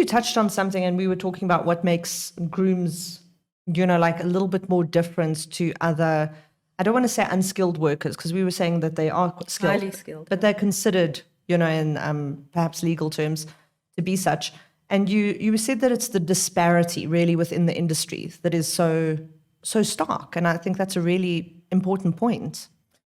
touched on something, and we were talking about what makes grooms, like a little bit more different to other, I don't want to say unskilled workers, because we were saying that they are skilled, Highly skilled, but they're considered, in perhaps legal terms, to be such. And you said that it's the disparity really within the industry that is so stark, and I think that's a really important point.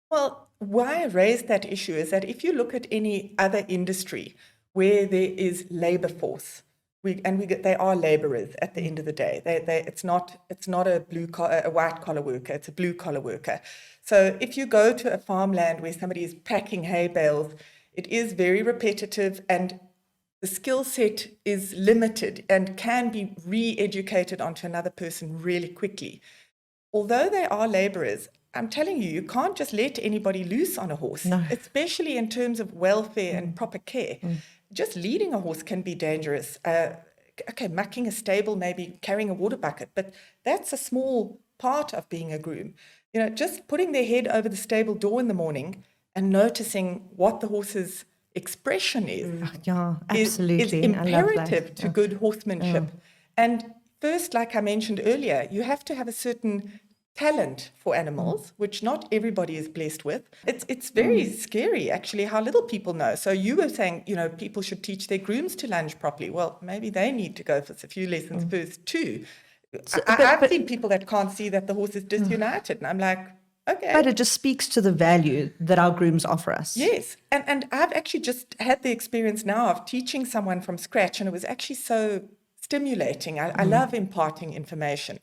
Well, why I raised that issue is that if you look at any other industry where there is labor force, they are laborers at the end of the day. It's not a white collar worker, it's a blue collar worker. So if you go to a farmland where somebody is packing hay bales, it is very repetitive, and the skill set is limited and can be re-educated onto another person really quickly. Although they are laborers, I'm telling you, you can't just let anybody loose on a horse, no. Especially in terms of welfare and proper care. Just leading a horse can be dangerous. Mucking a stable, maybe carrying a water bucket, but that's a small part of being a groom. Just putting their head over the stable door in the morning and noticing what the horse's expression absolutely. is imperative to good horsemanship. Yeah. And first, like I mentioned earlier, you have to have a certain talent for animals, which not everybody is blessed with. It's very scary, actually, how little people know. So you were saying, people should teach their grooms to lunge properly. Well, maybe they need to go for a few lessons first too. I've seen people that can't see that the horse is disunited, and I'm like, okay. But it just speaks to the value that our grooms offer us. Yes, and I've actually just had the experience now of teaching someone from scratch, and it was actually so stimulating. I love imparting information.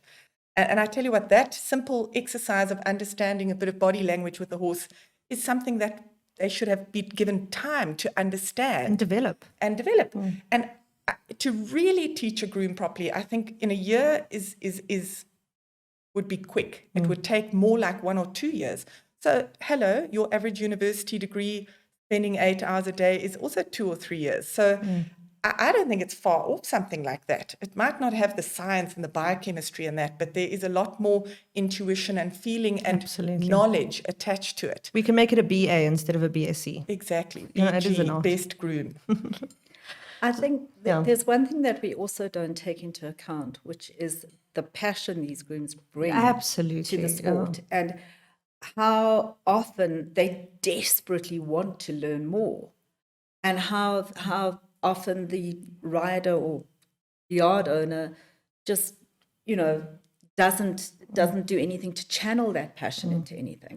And I tell you what, that simple exercise of understanding a bit of body language with the horse is something that they should have been given time to understand. And develop. And to really teach a groom properly, I think in a year would be quick. It would take more like 1 or 2 years. So, hello, your average university degree, spending 8 hours a day is also 2 or 3 years. So I don't think it's far off something like that. It might not have the science and the biochemistry and that, but there is a lot more intuition and feeling and knowledge attached to it. We can make it a BA instead of a BSc. Exactly. It is an art. Best groom. I think there's one thing that we also don't take into account, which is the passion these grooms bring to the sport, and how often they desperately want to learn more, and how often the rider or yard owner just doesn't do anything to channel that passion into anything.